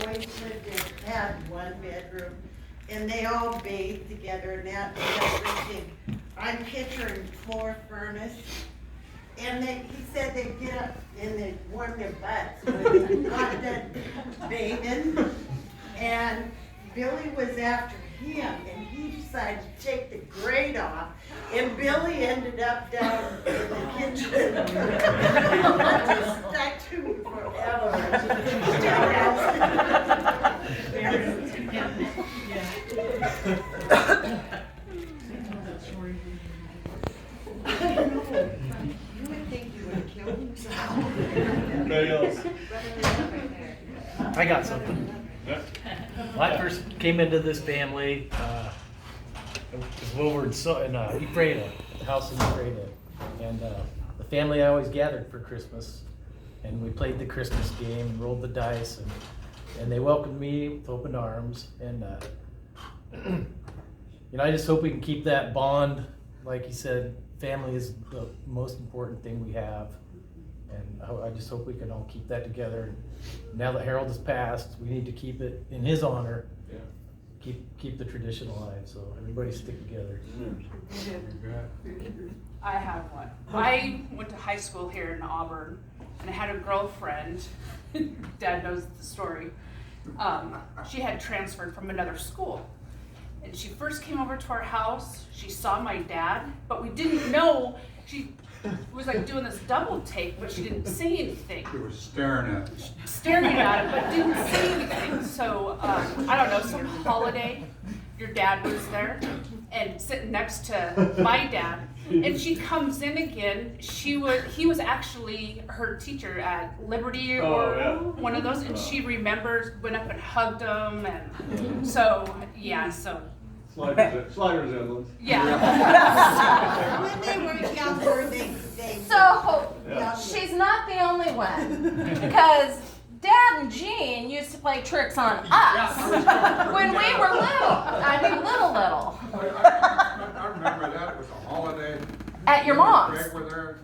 boys lived in, had one bedroom, and they all bathed together, and that everything. I'm picturing floor furnace, and he said they'd get up and they'd warm their butts when they got done bathing, and Billy was after him, and he decided to take the grate off, and Billy ended up down in the kitchen. That just stuck to me forever. You would think you would have killed himself. Anybody else? I got something. When I first came into this family, it was over in Ephrata, the house in Ephrata. And the family always gathered for Christmas. And we played the Christmas game and rolled the dice. And they welcomed me with open arms. And I just hope we can keep that bond. Like he said, family is the most important thing we have. And I just hope we can all keep that together. Now that Harold has passed, we need to keep it in his honor. Yeah. Keep the tradition alive. So everybody stick together. I have one. I went to high school here in Auburn, and I had a girlfriend. Dad knows the story. She had transferred from another school. And she first came over to our house. She saw my dad, but we didn't know. She was like doing this double take, but she didn't say anything. She was staring at it. Staring at it, but didn't say anything. So, I don't know, some holiday, your dad was there and sitting next to my dad. And she comes in again. He was actually her teacher at Liberty or one of those, and she remembers, went up and hugged him, and so. Slight resemblance. Yeah. When they were younger, they So, yeah. she's not the only one, because Dad and Jean used to play tricks on us when we were little. I mean, little. I remember that. It was a holiday. At your mom's. Greg were there.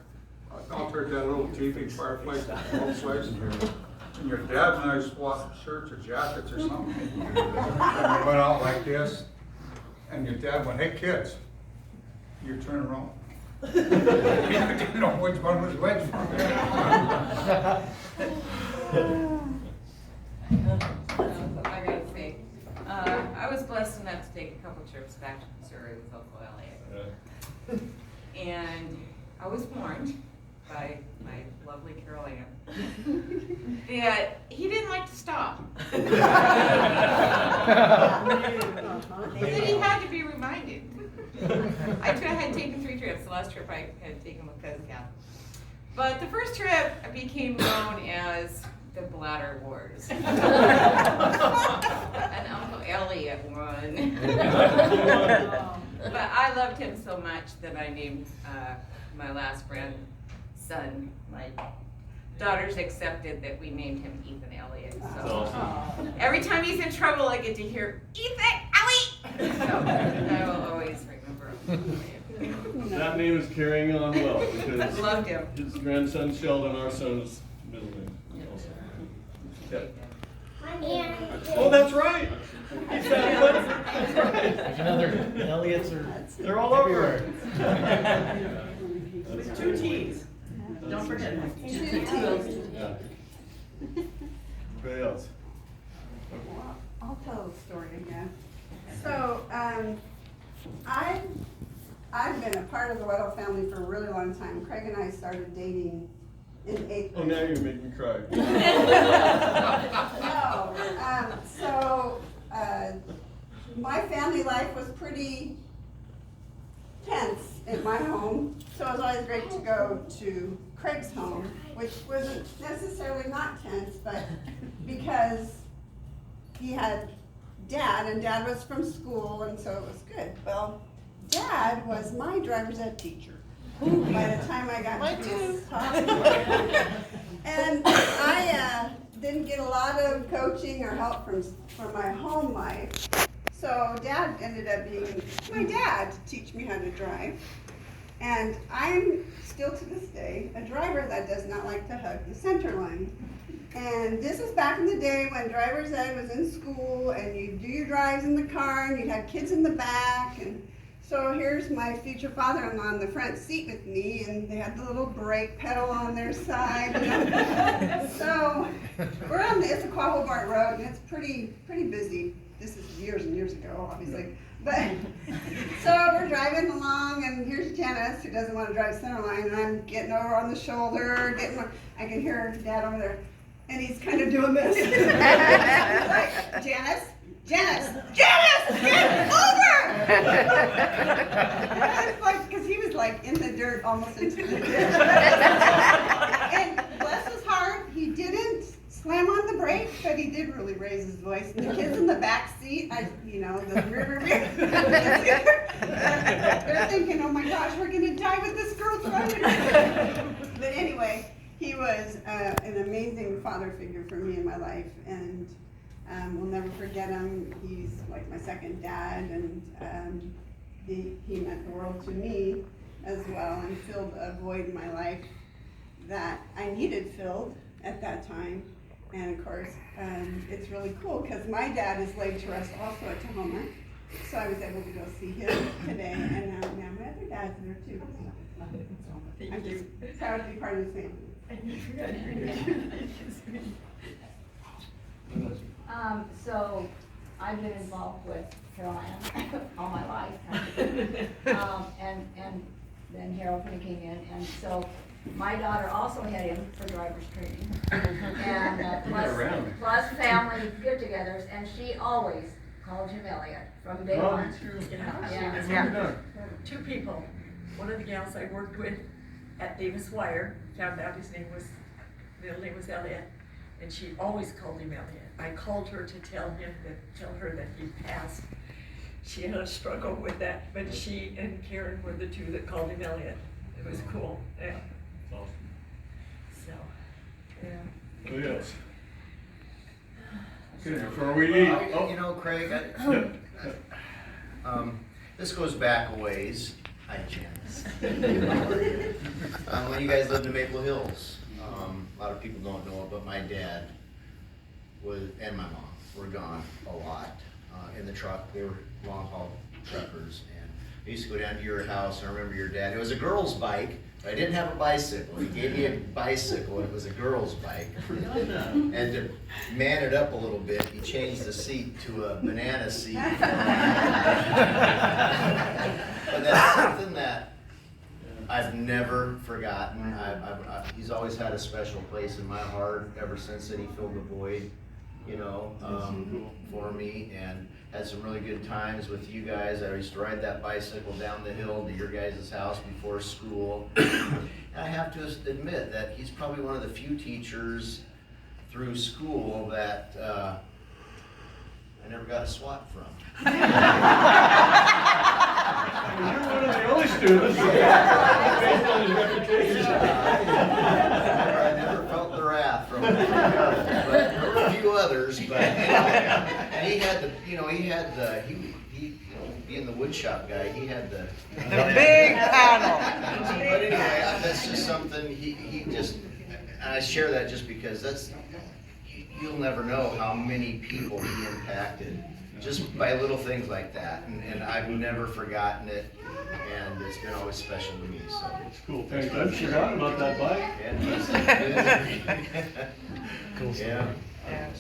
Out there, that little TV fireplace, both sides. And your dad and I swapped shirts or jackets or something. And we went out like this. And your dad went, "Hey kids, you turn around." You didn't know which one was which. I gotta say, I was blessed enough to take a couple trips back to Missouri with Uncle Elliott. And I was warned by my lovely Carol Ann that he didn't like to stop. He said he had to be reminded. I had taken 3 trips. The last trip I had taken with Cousin Cal. But the first trip became known as the Bladder Wars. And Uncle Elliott won. But I loved him so much that I named my last grandson. My daughters accepted that we named him Ethan Elliott. So every time he's in trouble, I get to hear, "Ethan Elliott!" So I will always remember him. That name is carrying on well because Loved him. his grandson Sheldon, our son's middle name. Also. Yeah. Oh, that's right. He said what? That's right. There's another Elliott's or They're all over. With 2 T's. Don't forget. 2 T's. Yeah. Anybody else? I'll tell the story again. So, I've been a part of the Weddle family for a really long time. Craig and I started dating in 8th grade. Oh, now you're making me cry. My family life was pretty tense at my home, so it was always great to go to Craig's home, which wasn't necessarily not tense, but because he had Dad, and Dad was from school, and so it was good. Well, Dad was my driver's ed teacher by the time I got to this hospital. And I didn't get a lot of coaching or help from my home life. So Dad ended up being my dad to teach me how to drive. And I'm still to this day a driver that does not like to hug the center line. And this is back in the day when driver's ed was in school and you do your drives in the car and you'd have kids in the back. And so here's my future father-in-law in the front seat with me, and they had the little brake pedal on their side. So we're on the Issaquah Hobart Road, and it's pretty busy. This is years and years ago, obviously. But so we're driving along, and here's Janice, who doesn't want to drive center line, and I'm getting over on the shoulder, I can hear Dad over there, and he's kind of doing this. Like, Janice, get over! And like, because he was like in the dirt, almost into the ditch. And bless his heart, he didn't slam on the brake, but he did really raise his voice. And the kids in the back seat, the rear. They're thinking, oh my gosh, we're gonna die with this girl driving. But anyway, he was an amazing father figure for me in my life, and we'll never forget him. He's like my second dad, and he meant the world to me as well, and filled a void in my life that I needed filled at that time. And of course, it's really cool because my dad is laid to rest also at Tahoma, so I was able to go see him today, and now my other dad's there too. So I'm just proud to be part of his family. So I've been involved with Carolina all my life. And then Harold when he came in, and so my daughter also had him for driver's training. And plus family get-togethers, and she always called him Elliott from day one. Yeah. Two people. One of the gals I worked with at Davis Wire found out his middle name was Elliott, and she always called him Elliott. I called her to tell her that he passed. She had a struggle with that, but she and Karen were the two that called him Elliott. It was cool. Yeah. Awesome. So, yeah. Oh, yes. Okay, before we eat. Craig, this goes back a ways. Hi, Janice. When you guys lived in Maple Hills, a lot of people don't know it, but my dad and my mom were gone a lot in the truck. They were long haul truckers, and I used to go down to your house, and I remember your dad. It was a girl's bike. I didn't have a bicycle. He gave me a bicycle. It was a girl's bike. And to man it up a little bit, he changed the seat to a banana seat. But that's something that I've never forgotten. He's always had a special place in my heart ever since that he filled the void, for me, and had some really good times with you guys. I used to ride that bicycle down the hill to your guys' house before school. And I have to admit that he's probably one of the few teachers through school that I never got a swat from. You're one of the only students. Based on his reputation. I never felt the wrath from him. But there were a few others, but and he had being the wood shop guy, he had the big panel. But anyway, that's just something he just, and I share that just because you'll never know how many people he impacted just by little things like that, and I've never forgotten it, and it's been always special to me. So It's cool. Thanks. I forgot about that bike. yeah. Cool stuff. Yeah.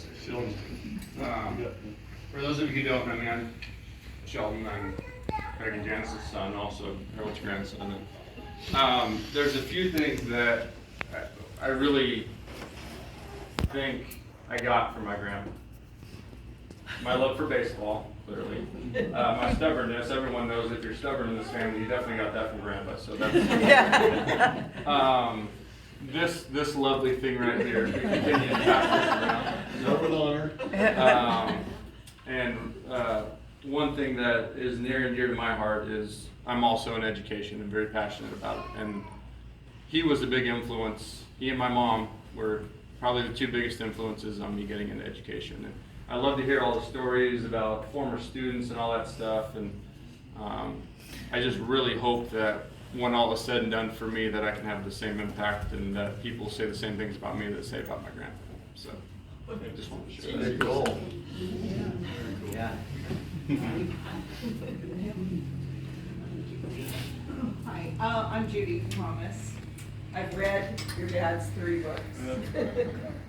For those of you who don't know me, I'm Sheldon. I'm Craig and Janice's son, also Harold's grandson. And, there's a few things that I really think I got from my grandpa. My love for baseball, clearly. My stubbornness. Everyone knows if you're stubborn in this family, you definitely got that from grandpa. So that's this lovely thing right here. We continue to pass this around. With honor. And one thing that is near and dear to my heart is I'm also in education and very passionate about it. And he was a big influence. He and my mom were probably the two biggest influences on me getting into education. And I love to hear all the stories about former students and all that stuff. And I just really hope that when all is said and done for me, that I can have the same impact and that people say the same things about me that they say about my grandpa. So I just wanted to share Very that. cool. Yeah. Hi, I'm Judy Thomas. I've read your dad's 3 books.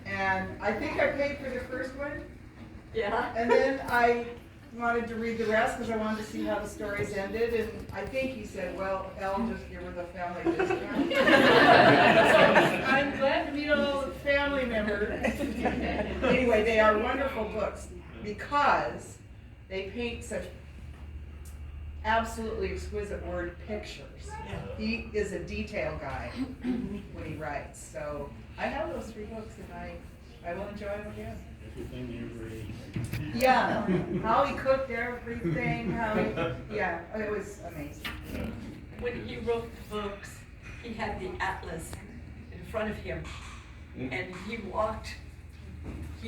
And I think I paid for the first one. Yeah. And then I wanted to read the rest because I wanted to see how the stories ended. And I think he said, well, Elle, just give her the family discount. So I'm glad to meet all the family members. Anyway, they are wonderful books because they paint such absolutely exquisite word pictures. He is a detail guy when he writes. So I have those 3 books and I will enjoy them again. Everything you read. Yeah, how he cooked everything, yeah, it was amazing. When he wrote the books, he had the atlas in front of him, and he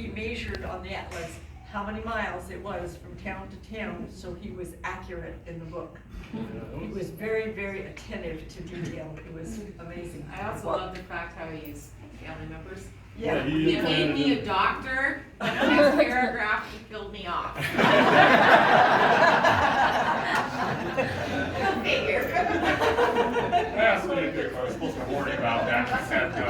measured on the atlas how many miles it was from town to town, so he was accurate in the book. He was very, very attentive to detail. It was amazing. I also love the fact how he used family members. Yeah. He made me a doctor, and the next paragraph, he killed me off. Figure. I asked Lydia if I was supposed to warn you about that, she said no.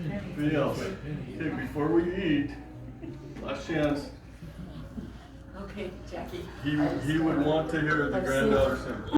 Anything else? Okay, before we eat, last chance, Okay, Jackie. he would want to hear the granddaughter sing.